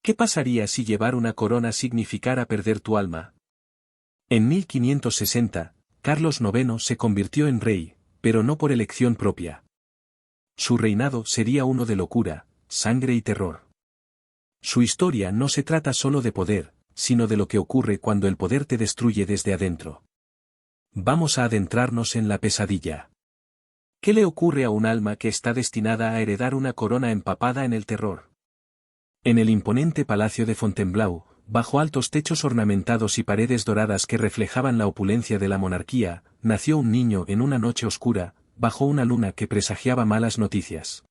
¿Qué pasaría si llevar una corona significara perder tu alma? En 1560, Carlos IX se convirtió en rey, pero no por elección propia. Su reinado sería uno de locura, sangre y terror. Su historia no se trata solo de poder, sino de lo que ocurre cuando el poder te destruye desde adentro. Vamos a adentrarnos en la pesadilla. ¿Qué le ocurre a un alma que está destinada a heredar una corona empapada en el terror? En el imponente palacio de Fontainebleau, bajo altos techos ornamentados y paredes doradas que reflejaban la opulencia de la monarquía, nació un niño en una noche oscura, bajo una luna que presagiaba malas noticias.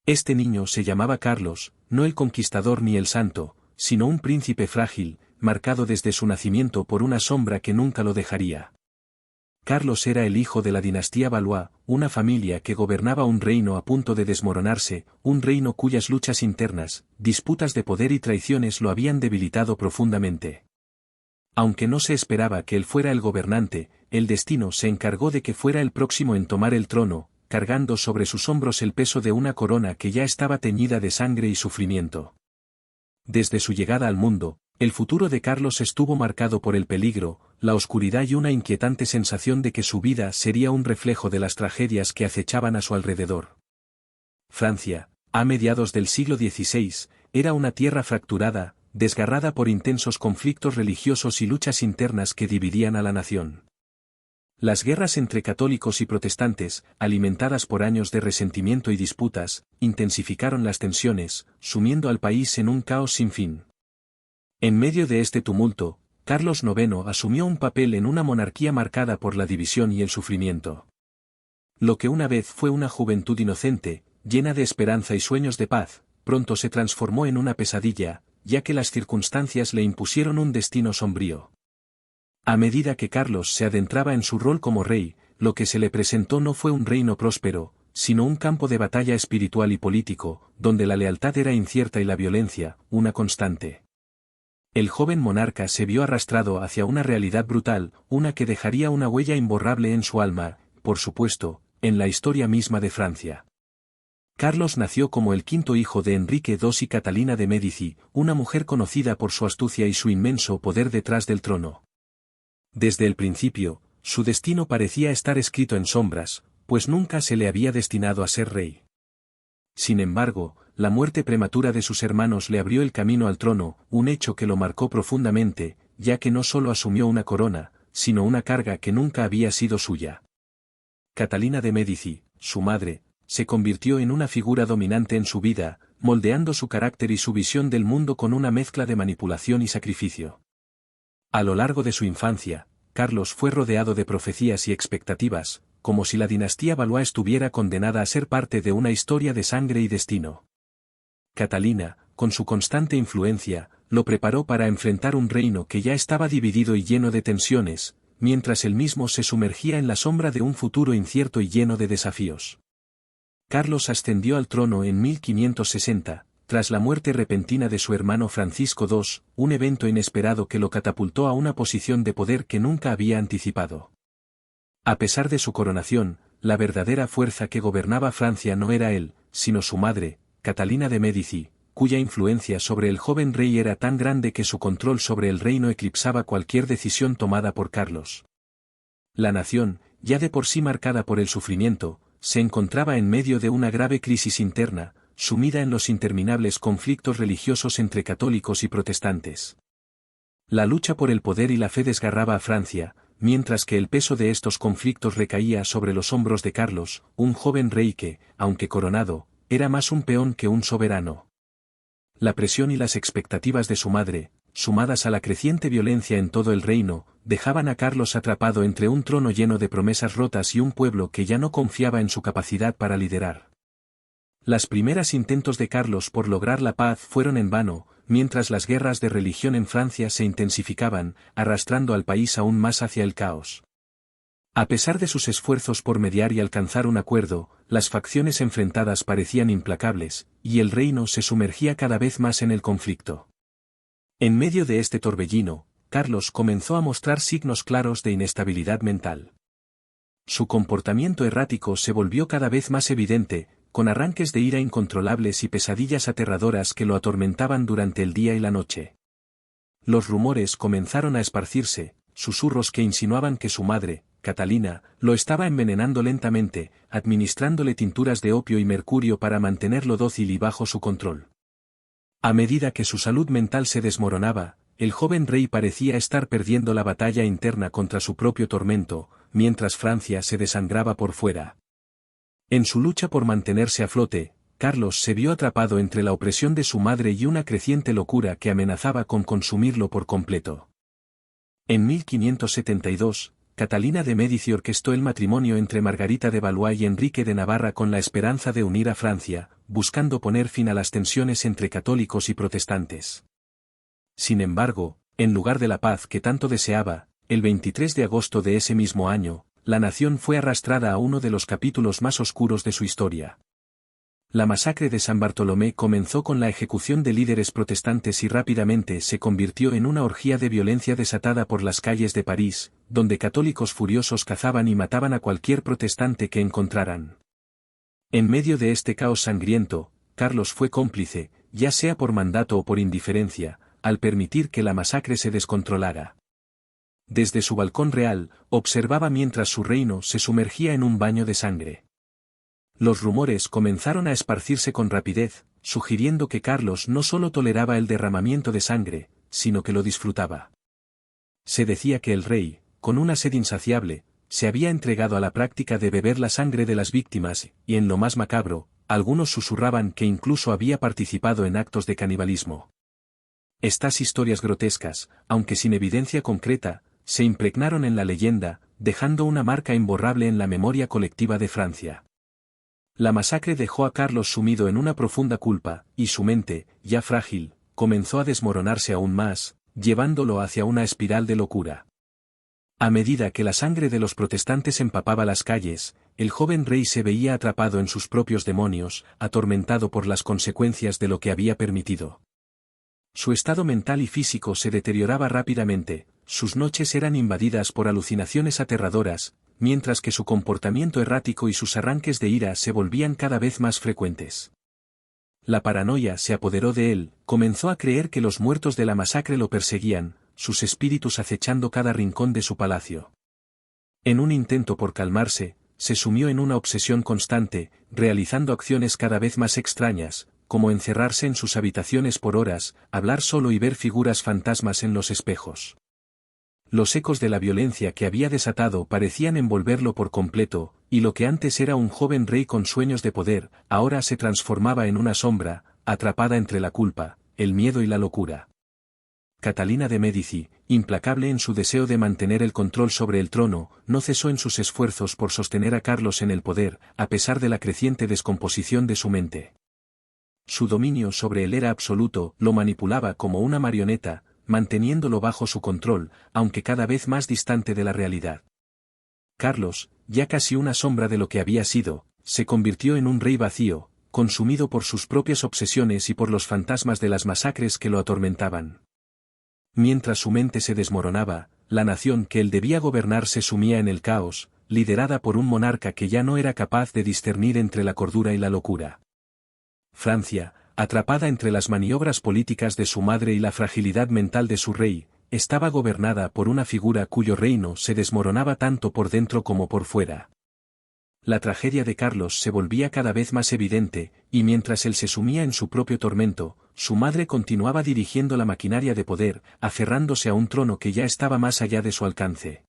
Este niño se llamaba Carlos, no el conquistador ni el santo, sino un príncipe frágil, marcado desde su nacimiento por una sombra que nunca lo dejaría. Carlos era el hijo de la dinastía Valois, una familia que gobernaba un reino a punto de desmoronarse, un reino cuyas luchas internas, disputas de poder y traiciones lo habían debilitado profundamente. Aunque no se esperaba que él fuera el gobernante, el destino se encargó de que fuera el próximo en tomar el trono, cargando sobre sus hombros el peso de una corona que ya estaba teñida de sangre y sufrimiento. Desde su llegada al mundo, el futuro de Carlos estuvo marcado por el peligro, la oscuridad y una inquietante sensación de que su vida sería un reflejo de las tragedias que acechaban a su alrededor. Francia, a mediados del siglo XVI, era una tierra fracturada, desgarrada por intensos conflictos religiosos y luchas internas que dividían a la nación. Las guerras entre católicos y protestantes, alimentadas por años de resentimiento y disputas, intensificaron las tensiones, sumiendo al país en un caos sin fin. En medio de este tumulto, Carlos IX asumió un papel en una monarquía marcada por la división y el sufrimiento. Lo que una vez fue una juventud inocente, llena de esperanza y sueños de paz, pronto se transformó en una pesadilla, ya que las circunstancias le impusieron un destino sombrío. A medida que Carlos se adentraba en su rol como rey, lo que se le presentó no fue un reino próspero, sino un campo de batalla espiritual y político, donde la lealtad era incierta y la violencia, una constante. El joven monarca se vio arrastrado hacia una realidad brutal, una que dejaría una huella imborrable en su alma, por supuesto, en la historia misma de Francia. Carlos nació como el quinto hijo de Enrique II y Catalina de Médici, una mujer conocida por su astucia y su inmenso poder detrás del trono. Desde el principio, su destino parecía estar escrito en sombras, pues nunca se le había destinado a ser rey. Sin embargo, la muerte prematura de sus hermanos le abrió el camino al trono, un hecho que lo marcó profundamente, ya que no solo asumió una corona, sino una carga que nunca había sido suya. Catalina de Médici, su madre, se convirtió en una figura dominante en su vida, moldeando su carácter y su visión del mundo con una mezcla de manipulación y sacrificio. A lo largo de su infancia, Carlos fue rodeado de profecías y expectativas, como si la dinastía Valois estuviera condenada a ser parte de una historia de sangre y destino. Catalina, con su constante influencia, lo preparó para enfrentar un reino que ya estaba dividido y lleno de tensiones, mientras él mismo se sumergía en la sombra de un futuro incierto y lleno de desafíos. Carlos ascendió al trono en 1560, tras la muerte repentina de su hermano Francisco II, un evento inesperado que lo catapultó a una posición de poder que nunca había anticipado. A pesar de su coronación, la verdadera fuerza que gobernaba Francia no era él, sino su madre, Catalina de Médici, cuya influencia sobre el joven rey era tan grande que su control sobre el reino eclipsaba cualquier decisión tomada por Carlos. La nación, ya de por sí marcada por el sufrimiento, se encontraba en medio de una grave crisis interna, sumida en los interminables conflictos religiosos entre católicos y protestantes. La lucha por el poder y la fe desgarraba a Francia, mientras que el peso de estos conflictos recaía sobre los hombros de Carlos, un joven rey que, aunque coronado, era más un peón que un soberano. La presión y las expectativas de su madre, sumadas a la creciente violencia en todo el reino, dejaban a Carlos atrapado entre un trono lleno de promesas rotas y un pueblo que ya no confiaba en su capacidad para liderar. Las primeras intentos de Carlos por lograr la paz fueron en vano, mientras las guerras de religión en Francia se intensificaban, arrastrando al país aún más hacia el caos. A pesar de sus esfuerzos por mediar y alcanzar un acuerdo, las facciones enfrentadas parecían implacables, y el reino se sumergía cada vez más en el conflicto. En medio de este torbellino, Carlos comenzó a mostrar signos claros de inestabilidad mental. Su comportamiento errático se volvió cada vez más evidente, con arranques de ira incontrolables y pesadillas aterradoras que lo atormentaban durante el día y la noche. Los rumores comenzaron a esparcirse, susurros que insinuaban que su madre, Catalina, lo estaba envenenando lentamente, administrándole tinturas de opio y mercurio para mantenerlo dócil y bajo su control. A medida que su salud mental se desmoronaba, el joven rey parecía estar perdiendo la batalla interna contra su propio tormento, mientras Francia se desangraba por fuera. En su lucha por mantenerse a flote, Carlos se vio atrapado entre la opresión de su madre y una creciente locura que amenazaba con consumirlo por completo. En 1572, Catalina de Médici orquestó el matrimonio entre Margarita de Valois y Enrique de Navarra con la esperanza de unir a Francia, buscando poner fin a las tensiones entre católicos y protestantes. Sin embargo, en lugar de la paz que tanto deseaba, el 23 de agosto de ese mismo año, la nación fue arrastrada a uno de los capítulos más oscuros de su historia. La masacre de San Bartolomé comenzó con la ejecución de líderes protestantes y rápidamente se convirtió en una orgía de violencia desatada por las calles de París, donde católicos furiosos cazaban y mataban a cualquier protestante que encontraran. En medio de este caos sangriento, Carlos fue cómplice, ya sea por mandato o por indiferencia, al permitir que la masacre se descontrolara. Desde su balcón real, observaba mientras su reino se sumergía en un baño de sangre. Los rumores comenzaron a esparcirse con rapidez, sugiriendo que Carlos no solo toleraba el derramamiento de sangre, sino que lo disfrutaba. Se decía que el rey, con una sed insaciable, se había entregado a la práctica de beber la sangre de las víctimas, y en lo más macabro, algunos susurraban que incluso había participado en actos de canibalismo. Estas historias grotescas, aunque sin evidencia concreta, se impregnaron en la leyenda, dejando una marca imborrable en la memoria colectiva de Francia. La masacre dejó a Carlos sumido en una profunda culpa, y su mente, ya frágil, comenzó a desmoronarse aún más, llevándolo hacia una espiral de locura. A medida que la sangre de los protestantes empapaba las calles, el joven rey se veía atrapado en sus propios demonios, atormentado por las consecuencias de lo que había permitido. Su estado mental y físico se deterioraba rápidamente, sus noches eran invadidas por alucinaciones aterradoras, mientras que su comportamiento errático y sus arranques de ira se volvían cada vez más frecuentes. La paranoia se apoderó de él, comenzó a creer que los muertos de la masacre lo perseguían, sus espíritus acechando cada rincón de su palacio. En un intento por calmarse, se sumió en una obsesión constante, realizando acciones cada vez más extrañas, como encerrarse en sus habitaciones por horas, hablar solo y ver figuras fantasmas en los espejos. Los ecos de la violencia que había desatado parecían envolverlo por completo, y lo que antes era un joven rey con sueños de poder, ahora se transformaba en una sombra, atrapada entre la culpa, el miedo y la locura. Catalina de Médici, implacable en su deseo de mantener el control sobre el trono, no cesó en sus esfuerzos por sostener a Carlos en el poder, a pesar de la creciente descomposición de su mente. Su dominio sobre él era absoluto, lo manipulaba como una marioneta, manteniéndolo bajo su control, aunque cada vez más distante de la realidad. Carlos, ya casi una sombra de lo que había sido, se convirtió en un rey vacío, consumido por sus propias obsesiones y por los fantasmas de las masacres que lo atormentaban. Mientras su mente se desmoronaba, la nación que él debía gobernar se sumía en el caos, liderada por un monarca que ya no era capaz de discernir entre la cordura y la locura. Francia, atrapada entre las maniobras políticas de su madre y la fragilidad mental de su rey, estaba gobernada por una figura cuyo reino se desmoronaba tanto por dentro como por fuera. La tragedia de Carlos se volvía cada vez más evidente, y mientras él se sumía en su propio tormento, su madre continuaba dirigiendo la maquinaria de poder, aferrándose a un trono que ya estaba más allá de su alcance.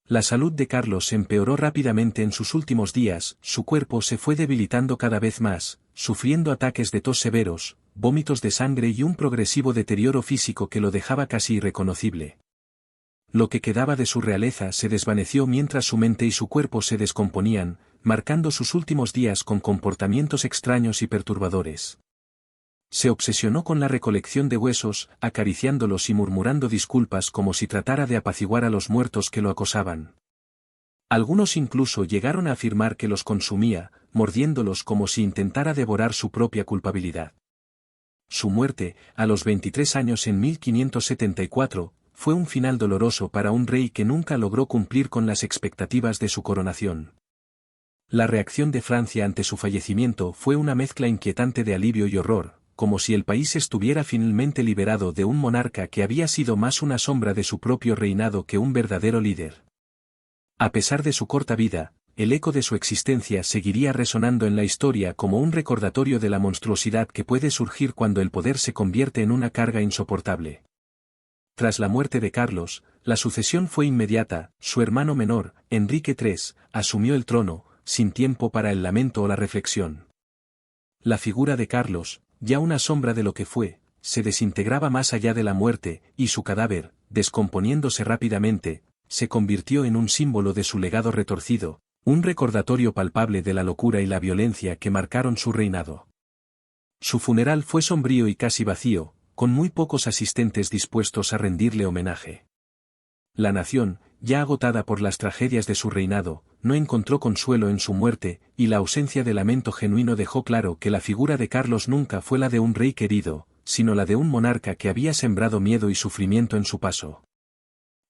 La salud de Carlos empeoró rápidamente en sus últimos días, su cuerpo se fue debilitando cada vez más, sufriendo ataques de tos severos, vómitos de sangre y un progresivo deterioro físico que lo dejaba casi irreconocible. Lo que quedaba de su realeza se desvaneció mientras su mente y su cuerpo se descomponían, marcando sus últimos días con comportamientos extraños y perturbadores. Se obsesionó con la recolección de huesos, acariciándolos y murmurando disculpas como si tratara de apaciguar a los muertos que lo acosaban. Algunos incluso llegaron a afirmar que los consumía, mordiéndolos como si intentara devorar su propia culpabilidad. Su muerte, a los 23 años en 1574, fue un final doloroso para un rey que nunca logró cumplir con las expectativas de su coronación. La reacción de Francia ante su fallecimiento fue una mezcla inquietante de alivio y horror, como si el país estuviera finalmente liberado de un monarca que había sido más una sombra de su propio reinado que un verdadero líder. A pesar de su corta vida, el eco de su existencia seguiría resonando en la historia como un recordatorio de la monstruosidad que puede surgir cuando el poder se convierte en una carga insoportable. Tras la muerte de Carlos, la sucesión fue inmediata. Su hermano menor, Enrique III, asumió el trono, sin tiempo para el lamento o la reflexión. La figura de Carlos, ya una sombra de lo que fue, se desintegraba más allá de la muerte, y su cadáver, descomponiéndose rápidamente, se convirtió en un símbolo de su legado retorcido, un recordatorio palpable de la locura y la violencia que marcaron su reinado. Su funeral fue sombrío y casi vacío, con muy pocos asistentes dispuestos a rendirle homenaje. La nación, ya agotada por las tragedias de su reinado, no encontró consuelo en su muerte, y la ausencia de lamento genuino dejó claro que la figura de Carlos nunca fue la de un rey querido, sino la de un monarca que había sembrado miedo y sufrimiento en su paso.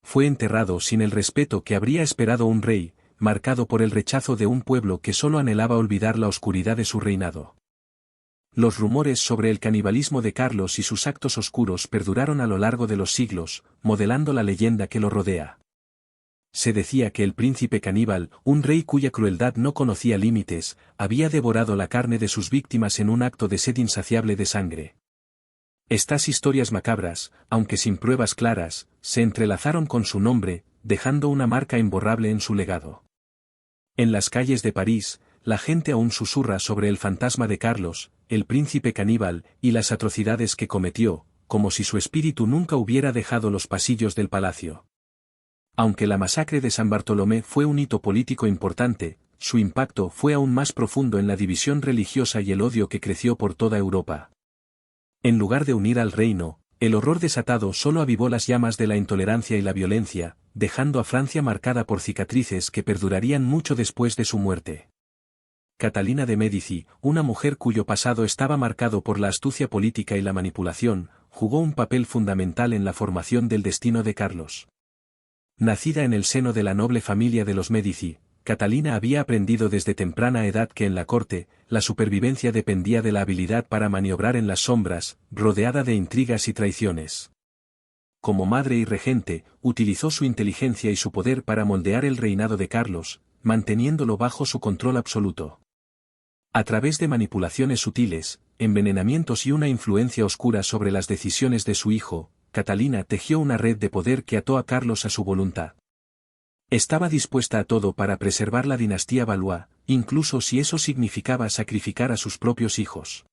Fue enterrado sin el respeto que habría esperado un rey, marcado por el rechazo de un pueblo que solo anhelaba olvidar la oscuridad de su reinado. Los rumores sobre el canibalismo de Carlos y sus actos oscuros perduraron a lo largo de los siglos, modelando la leyenda que lo rodea. Se decía que el príncipe caníbal, un rey cuya crueldad no conocía límites, había devorado la carne de sus víctimas en un acto de sed insaciable de sangre. Estas historias macabras, aunque sin pruebas claras, se entrelazaron con su nombre, dejando una marca imborrable en su legado. En las calles de París, la gente aún susurra sobre el fantasma de Carlos, el príncipe caníbal, y las atrocidades que cometió, como si su espíritu nunca hubiera dejado los pasillos del palacio. Aunque la masacre de San Bartolomé fue un hito político importante, su impacto fue aún más profundo en la división religiosa y el odio que creció por toda Europa. En lugar de unir al reino, el horror desatado solo avivó las llamas de la intolerancia y la violencia, dejando a Francia marcada por cicatrices que perdurarían mucho después de su muerte. Catalina de Médici, una mujer cuyo pasado estaba marcado por la astucia política y la manipulación, jugó un papel fundamental en la formación del destino de Carlos. Nacida en el seno de la noble familia de los Médici, Catalina había aprendido desde temprana edad que en la corte, la supervivencia dependía de la habilidad para maniobrar en las sombras, rodeada de intrigas y traiciones. Como madre y regente, utilizó su inteligencia y su poder para moldear el reinado de Carlos, manteniéndolo bajo su control absoluto. A través de manipulaciones sutiles, envenenamientos y una influencia oscura sobre las decisiones de su hijo, Catalina tejió una red de poder que ató a Carlos a su voluntad. Estaba dispuesta a todo para preservar la dinastía Valois, incluso si eso significaba sacrificar a sus propios hijos.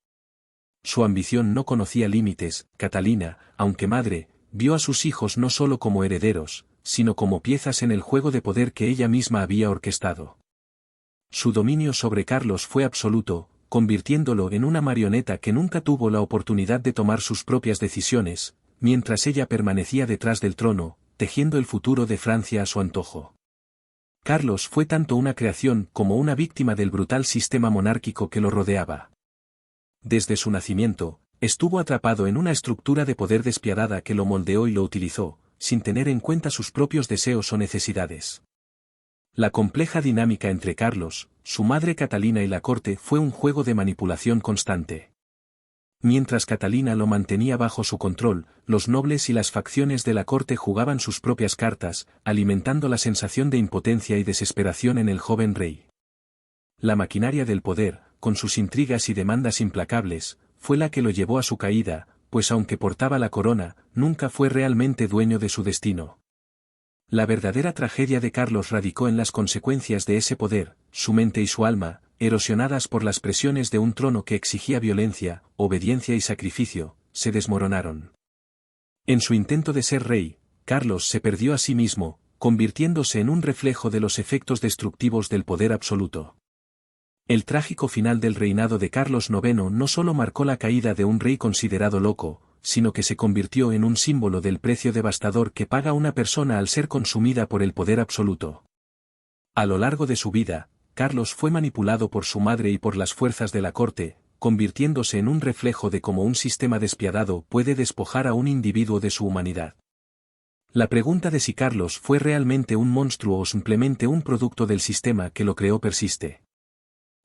Su ambición no conocía límites. Catalina, aunque madre, vio a sus hijos no solo como herederos, sino como piezas en el juego de poder que ella misma había orquestado. Su dominio sobre Carlos fue absoluto, convirtiéndolo en una marioneta que nunca tuvo la oportunidad de tomar sus propias decisiones, mientras ella permanecía detrás del trono, tejiendo el futuro de Francia a su antojo. Carlos fue tanto una creación como una víctima del brutal sistema monárquico que lo rodeaba. Desde su nacimiento, estuvo atrapado en una estructura de poder despiadada que lo moldeó y lo utilizó, sin tener en cuenta sus propios deseos o necesidades. La compleja dinámica entre Carlos, su madre Catalina y la corte fue un juego de manipulación constante. Mientras Catalina lo mantenía bajo su control, los nobles y las facciones de la corte jugaban sus propias cartas, alimentando la sensación de impotencia y desesperación en el joven rey. La maquinaria del poder, con sus intrigas y demandas implacables, fue la que lo llevó a su caída, pues aunque portaba la corona, nunca fue realmente dueño de su destino. La verdadera tragedia de Carlos radicó en las consecuencias de ese poder. Su mente y su alma, erosionadas por las presiones de un trono que exigía violencia, obediencia y sacrificio, se desmoronaron. En su intento de ser rey, Carlos se perdió a sí mismo, convirtiéndose en un reflejo de los efectos destructivos del poder absoluto. El trágico final del reinado de Carlos IX no solo marcó la caída de un rey considerado loco, sino que se convirtió en un símbolo del precio devastador que paga una persona al ser consumida por el poder absoluto. A lo largo de su vida, Carlos fue manipulado por su madre y por las fuerzas de la corte, convirtiéndose en un reflejo de cómo un sistema despiadado puede despojar a un individuo de su humanidad. La pregunta de si Carlos fue realmente un monstruo o simplemente un producto del sistema que lo creó persiste.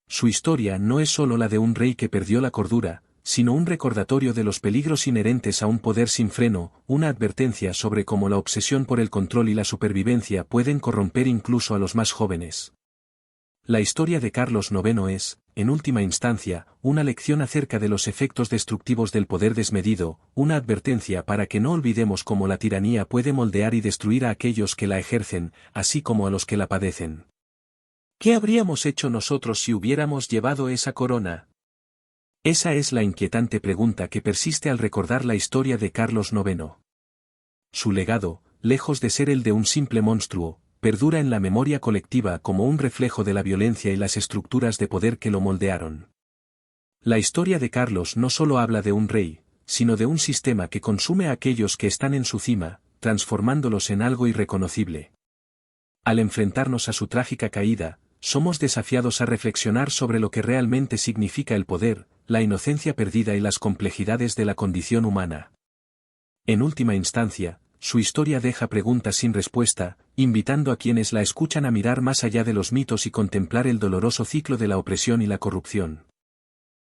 Su historia no es solo la de un rey que perdió la cordura, sino un recordatorio de los peligros inherentes a un poder sin freno, una advertencia sobre cómo la obsesión por el control y la supervivencia pueden corromper incluso a los más jóvenes. La historia de Carlos IX es, en última instancia, una lección acerca de los efectos destructivos del poder desmedido, una advertencia para que no olvidemos cómo la tiranía puede moldear y destruir a aquellos que la ejercen, así como a los que la padecen. ¿Qué habríamos hecho nosotros si hubiéramos llevado esa corona? Esa es la inquietante pregunta que persiste al recordar la historia de Carlos IX. Su legado, lejos de ser el de un simple monstruo, perdura en la memoria colectiva como un reflejo de la violencia y las estructuras de poder que lo moldearon. La historia de Carlos no solo habla de un rey, sino de un sistema que consume a aquellos que están en su cima, transformándolos en algo irreconocible. Al enfrentarnos a su trágica caída, somos desafiados a reflexionar sobre lo que realmente significa el poder, la inocencia perdida y las complejidades de la condición humana. En última instancia, su historia deja preguntas sin respuesta, invitando a quienes la escuchan a mirar más allá de los mitos y contemplar el doloroso ciclo de la opresión y la corrupción.